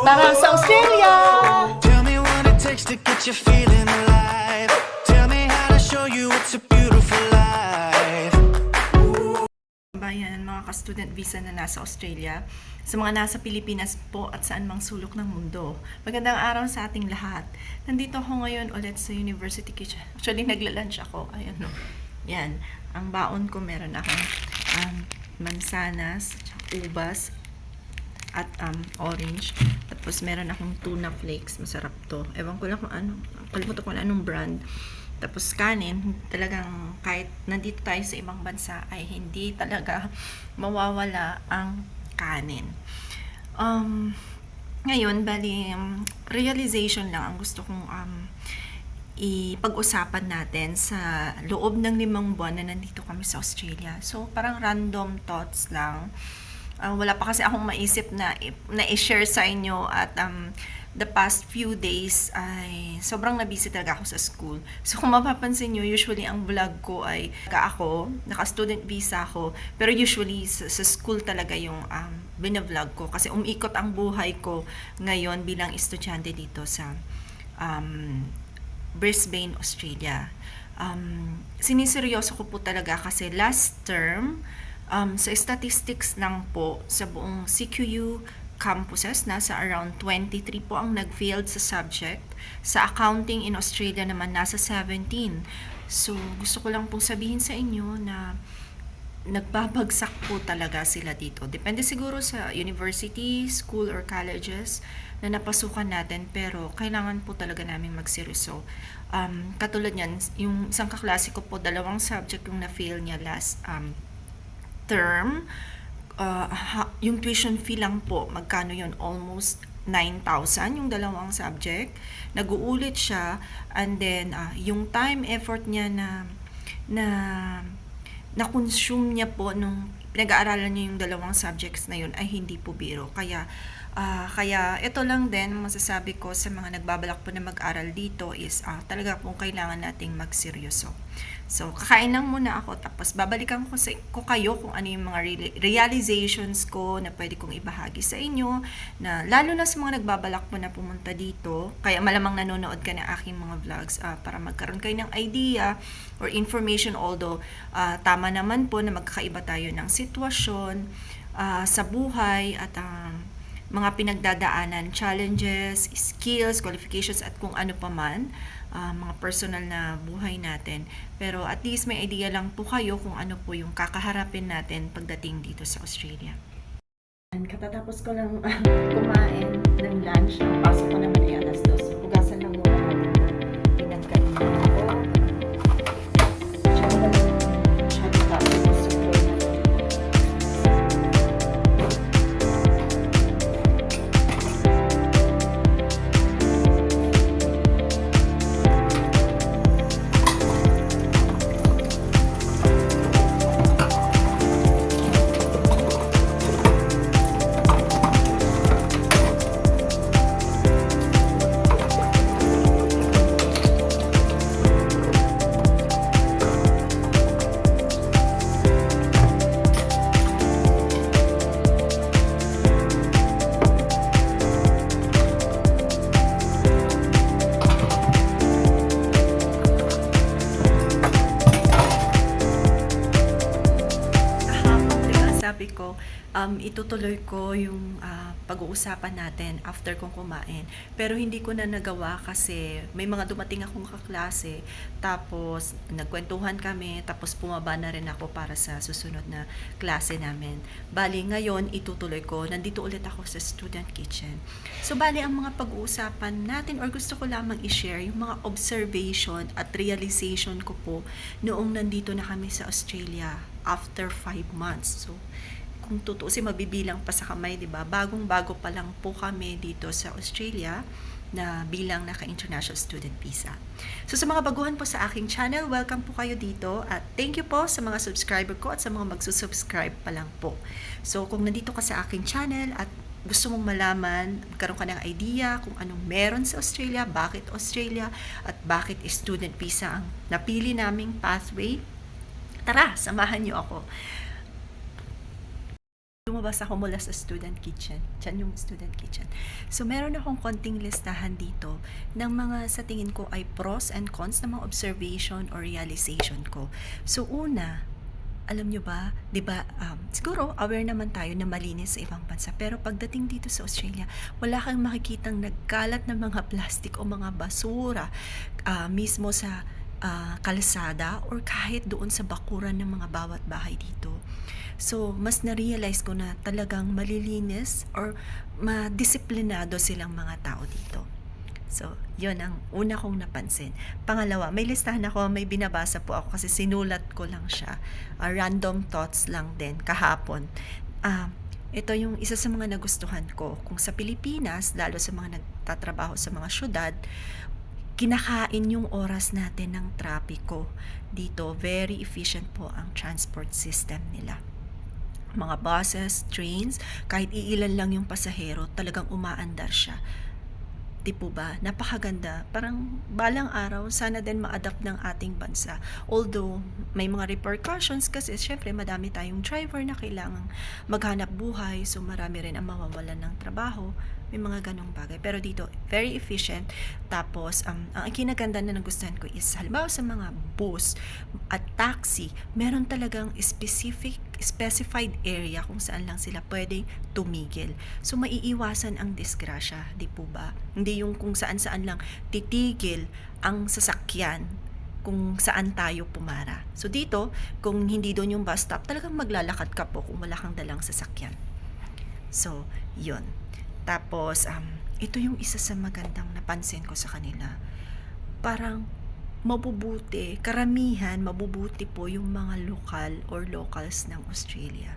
Tara sa Australia! Tell me what it takes to get you feeling alive. Tell me how to show you it's a beautiful life. Bayan, mga ka-student visa na nasa Australia, sa mga nasa Pilipinas po at saan mang sulok ng mundo. Magandang araw sa ating lahat. Nandito ako ngayon ulit sa University Kitchen. Actually, nagla-lunch ako. Ayan, no. Yan. Ang baon ko, meron akong mansanas, ubas, at orange. Tapos meron akong tuna flakes. Masarap to. Ewan ko lang kung ano. Kalimutan ko na anong brand. Tapos kanin, talagang kahit nandito tayo sa ibang bansa ay hindi talaga mawawala ang kanin. Ngayon, bali, realization lang ang gusto kong ipag-usapan natin sa loob ng 5 buwan na nandito kami sa Australia. So, parang random thoughts lang. Wala pa kasi akong maisip na i-share sa inyo at the past few days ay sobrang nabisi talaga ako sa school. So kung mapapansin nyo, usually ang vlog ko ay naka-student visa ako, pero usually sa school talaga yung binavlog ko kasi umikot ang buhay ko ngayon bilang estudyante dito sa Brisbane, Australia. Siniseryoso ko po talaga kasi last term, sa statistics lang po sa buong CQU campuses, nasa around 23 po ang nag-failed sa subject. Sa accounting in Australia naman, nasa 17. So, gusto ko lang pong sabihin sa inyo na nagbabagsak po talaga sila dito. Depende siguro sa university, school, or colleges na napasukan natin, pero kailangan po talaga namin magseryoso. Katulad yan, yung isang kaklase ko po, 2 subject yung na-fail niya last term. Yung tuition fee lang po, magkano yun? Almost 9,000 yung 2 subject. Nag-uulit siya, and then yung time effort niya na consume niya po nung pinag-aaralan niya yung 2 subjects na yun ay hindi po biro. Kaya ito lang din masasabi ko sa mga nagbabalak po na mag-aral dito is talaga pong kailangan nating magseryoso. So, kakain lang muna ako, tapos babalikan ko kayo kung ano yung mga realizations ko na pwede kong ibahagi sa inyo, na lalo na sa mga nagbabalak po na pumunta dito, kaya malamang nanonood ka ng aking mga vlogs para magkaroon kayo ng idea or information, although tama naman po na magkakaiba tayo ng sitwasyon sa buhay at mga pinagdadaanan, challenges, skills, qualifications, at kung ano pa man, mga personal na buhay natin. Pero at least may idea lang po kayo kung ano po yung kakaharapin natin pagdating dito sa Australia. Katatapos ko lang kumain ng lunch, ang pasok ko naman ay 2:00. Hugasan lang muna natin na pinagkain ko. Sabi ko, itutuloy ko yung pag-uusapan natin after kong kumain. Pero hindi ko na nagawa kasi may mga dumating akong kaklase, tapos nagkwentuhan kami, tapos pumaba na rin ako para sa susunod na klase namin. Bali, ngayon itutuloy ko. Nandito ulit ako sa student kitchen. So, bali, ang mga pag-uusapan natin or gusto ko lamang i-share yung mga observation at realization ko po noong nandito na kami sa Australia after 5 months. So, kung tutuusin, mabibilang pa sa kamay, di ba? Bagong-bago pa lang po kami dito sa Australia na bilang naka-international student visa. So sa mga baguhan po sa aking channel, welcome po kayo dito at thank you po sa mga subscriber ko at sa mga magsusubscribe pa lang po. So kung nandito ka sa aking channel at gusto mong malaman, magkaroon ka ng idea kung anong meron sa Australia, bakit Australia, at bakit student visa ang napili naming pathway, tara, samahan niyo ako. lumabas ako mula sa student kitchen. Diyan yung student kitchen. So, meron akong konting listahan dito ng mga sa tingin ko ay pros and cons ng mga observation or realization ko. So, una, alam nyo ba, di ba, siguro aware naman tayo na malinis sa ibang bansa. Pero pagdating dito sa Australia, wala kang makikitang nagkalat ng mga plastic o mga basura mismo sa kalsada or kahit doon sa bakuran ng mga bawat bahay dito. So, mas na-realize ko na talagang malilinis or madisiplinado silang mga tao dito. So, yun ang una kong napansin. Pangalawa, may listahan ako, may binabasa po ako kasi sinulat ko lang siya. Random thoughts lang din kahapon. Ito yung isa sa mga nagustuhan ko. Kung sa Pilipinas, lalo sa mga nagtatrabaho sa mga syudad, kinakain yung oras natin ng trapiko. Dito, very efficient po ang transport system nila. Mga buses, trains, kahit iilan lang yung pasahero, talagang umaandar siya. Di po ba? Napakaganda. Parang balang araw, sana din ma-adapt ng ating bansa. Although, may mga repercussions kasi syempre madami tayong driver na kailangang maghanap buhay. So, marami rin ang mawawalan ng trabaho. May mga ganong bagay. Pero dito, very efficient. Tapos, ang kinaganda na nagustuhan ko is, halimbawa sa mga bus at taxi, meron talagang specified area kung saan lang sila pwedeng tumigil. So, maiiwasan ang disgrasya, di po ba? Hindi yung kung saan-saan lang titigil ang sasakyan kung saan tayo pumara. So, dito, kung hindi doon yung bus stop, talagang maglalakad ka po kung wala kang dalang sasakyan. So, yun. Tapos, ito yung isa sa magandang napansin ko sa kanila. Parang mabubuti, karamihan mabubuti po yung mga lokal or locals ng Australia.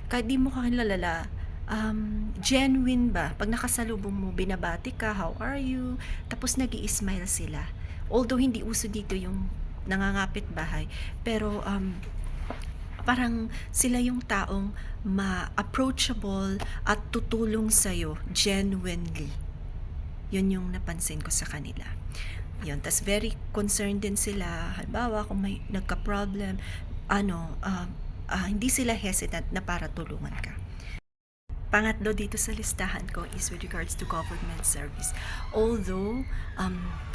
Kahit di mo kakilala, genuine ba? Pag nakasalubong mo, binabati ka, how are you? Tapos nag-i-smile sila. Although hindi uso dito yung nangangapit bahay, pero parang sila yung taong ma-approachable at tutulong sa'yo genuinely. Yun yung napansin ko sa kanila. Yun, tas very concerned din sila. Halimbawa, kung may nagka-problem, hindi sila hesitant na para tulungan ka. Pangatlo dito sa listahan ko is with regards to government service. Although,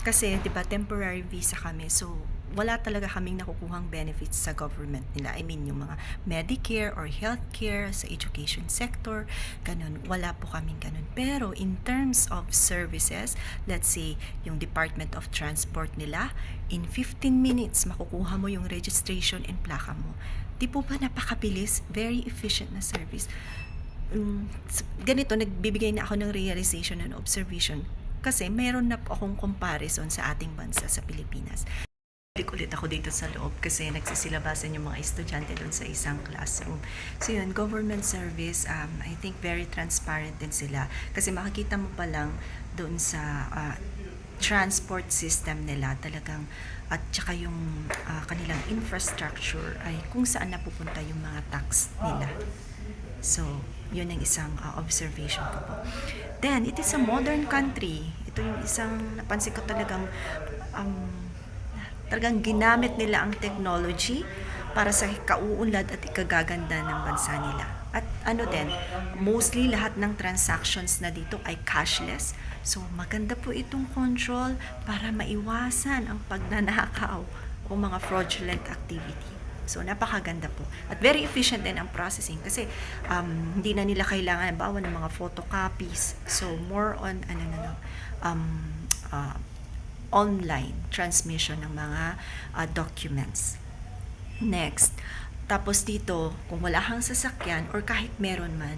kasi diba temporary visa kami, so wala talaga kaming nakukuhang benefits sa government nila. I mean, yung mga Medicare or healthcare sa education sector, ganun. Wala po kaming ganun. Pero in terms of services, let's say, yung Department of Transport nila, in 15 minutes, makukuha mo yung registration and plaka mo. Di po ba napakabilis? Very efficient na service. Ganito, nagbibigay na ako ng realization and observation kasi meron na po akong comparison sa ating bansa sa Pilipinas. Ulit ako dito sa loob kasi nagsisilabasan yung mga estudyante doon sa isang classroom. So yun, government service, I think very transparent din sila kasi makikita mo pa lang doon sa transport system nila talagang at saka yung kanilang infrastructure ay kung saan napupunta yung mga tax nila. So, yun ang isang observation ko po. Then, it is a modern country. Ito yung isang napansin ko talagang ginamit nila ang technology para sa kauunlad at ikagaganda ng bansa nila. At mostly lahat ng transactions na dito ay cashless. So, maganda po itong control para maiwasan ang pagnanakaw o mga fraudulent activity. So, napakaganda po. At very efficient din ang processing kasi hindi na nila kailangan bawa ng mga photocopies. So, more on online transmission ng mga documents. Next, tapos dito, kung wala kang sasakyan or kahit meron man,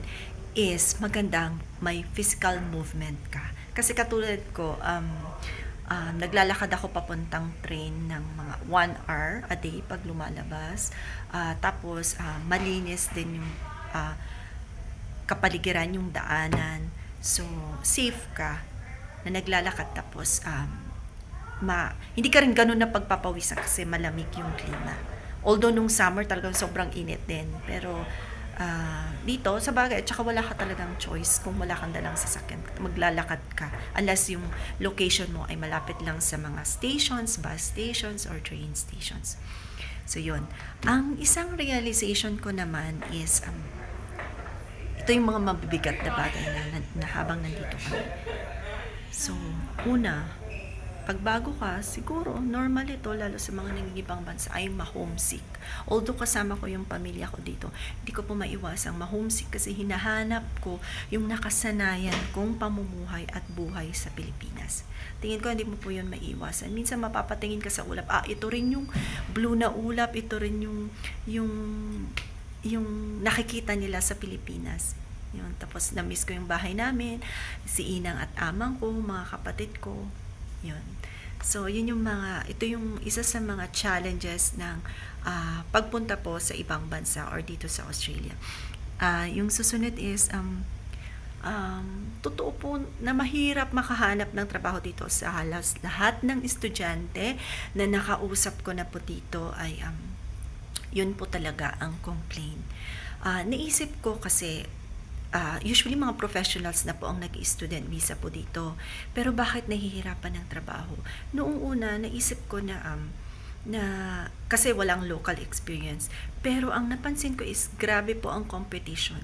is magandang may physical movement ka. Kasi katulad ko, naglalakad ako papuntang train ng mga 1 hour a day pag lumalabas. Tapos, malinis din yung kapaligiran, yung daanan. So, safe ka na naglalakad. Tapos, hindi ka rin ganun na pagpapawisan kasi malamig yung klima. Although, nung summer talagang sobrang init din. Pero, dito, sa bagay, at saka wala ka talagang choice kung wala kang dalang sasakyan. Maglalakad ka. Unless yung location mo ay malapit lang sa mga stations, bus stations, or train stations. So, yun. Ang isang realization ko naman is, ito yung mga mabibigat na bagay na habang nandito kami. So, una, pag bago ka, siguro, normal ito, lalo sa mga nangingibang bansa, ay ma-homesick. Although kasama ko yung pamilya ko dito, hindi ko po maiwasang ma-homesick kasi hinahanap ko yung nakasanayan kong pamumuhay at buhay sa Pilipinas. Tingin ko, hindi mo po yun maiwasan. Minsan mapapatingin ka sa ulap, ito rin yung blue na ulap, ito rin yung nakikita nila sa Pilipinas. Yun, tapos na-miss ko yung bahay namin, si Inang at Amang ko, mga kapatid ko. Yun. So, ito yung isa sa mga challenges ng pagpunta po sa ibang bansa or dito sa Australia. Yung susunod is, totoo po na mahirap makahanap ng trabaho dito sa halos lahat ng estudyante na nakausap ko na po dito ay yun po talaga ang complaint. Naisip ko kasi usually mga professionals na po ang nag-student visa po dito. Pero bakit nahihirapan ng trabaho? Noong una, naisip ko na kasi walang local experience. Pero ang napansin ko is grabe po ang competition.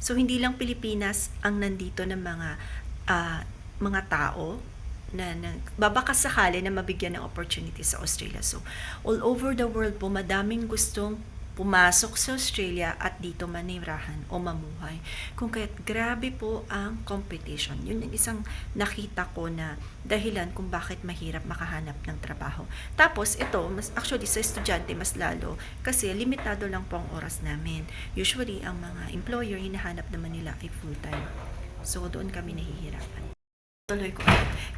So hindi lang Pilipinas ang nandito ng mga tao na babakas sakali na mabigyan ng opportunity sa Australia. So all over the world po, madaming gustong pumasok sa Australia at dito manirahan o mamuhay. Kung kaya't grabe po ang competition. Yun yung isang nakita ko na dahilan kung bakit mahirap makahanap ng trabaho. Tapos ito, actually sa estudyante mas lalo kasi limitado lang po ang oras namin. Usually ang mga employer hinahanap naman nila ay full-time. So doon kami nahihirapan. Tuloy ko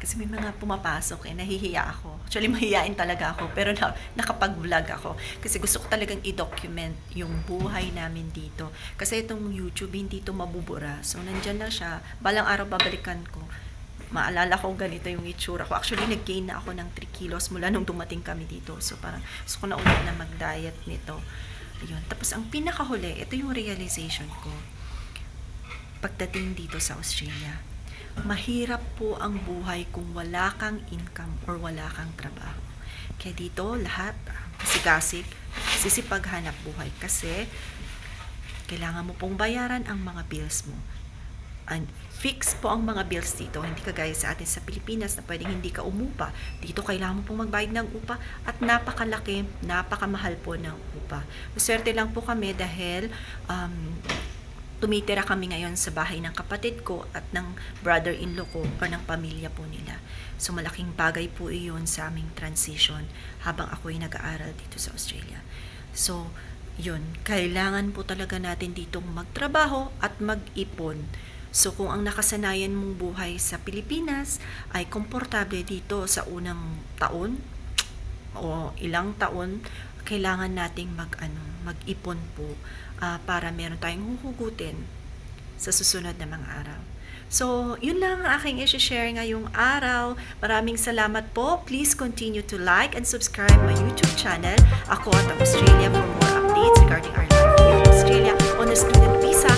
kasi may mga pumapasok nahihiya ako. Actually, mahihiyain talaga ako pero nakapag-vlog ako kasi gusto ko talagang i-document yung buhay namin dito. Kasi itong YouTube hindi ito mabubura. So, nandyan lang siya. Balang araw babalikan ko. Maalala ko ganito yung itsura ko. Actually, nag-gain na ako ng 3 kilos mula nung dumating kami dito. So, parang gusto ko na ulit na mag-diet nito. Ayun. Tapos, ang pinakahuli, ito yung realization ko pagdating dito sa Australia. Mahirap po ang buhay kung wala kang income or wala kang trabaho. Kaya dito lahat sigasig, sisipaghanap buhay kasi kailangan mo pong bayaran ang mga bills mo. And fix po ang mga bills dito, hindi kagaya sa atin sa Pilipinas na pwedeng hindi ka umupa. Dito kailangan mo pong magbayad ng upa at napakalaki, napakamahal po ng upa. Swerte lang po kami dahil tumitira kami ngayon sa bahay ng kapatid ko at ng brother-in-law ko o ng pamilya po nila. So malaking bagay po iyon sa aming transition habang ako'y nag-aaral dito sa Australia. So, yun, kailangan po talaga natin ditong magtrabaho at mag-ipon. So kung ang nakasanayan mong buhay sa Pilipinas ay komportable dito sa unang taon o ilang taon, kailangan nating mag-ipon po para meron tayong huhugutin sa susunod na mga araw. So, yun lang ang aking i-share ngayong araw. Maraming salamat po. Please continue to like and subscribe my YouTube channel. Ako at Australia for more updates regarding our life here in Australia on a student visa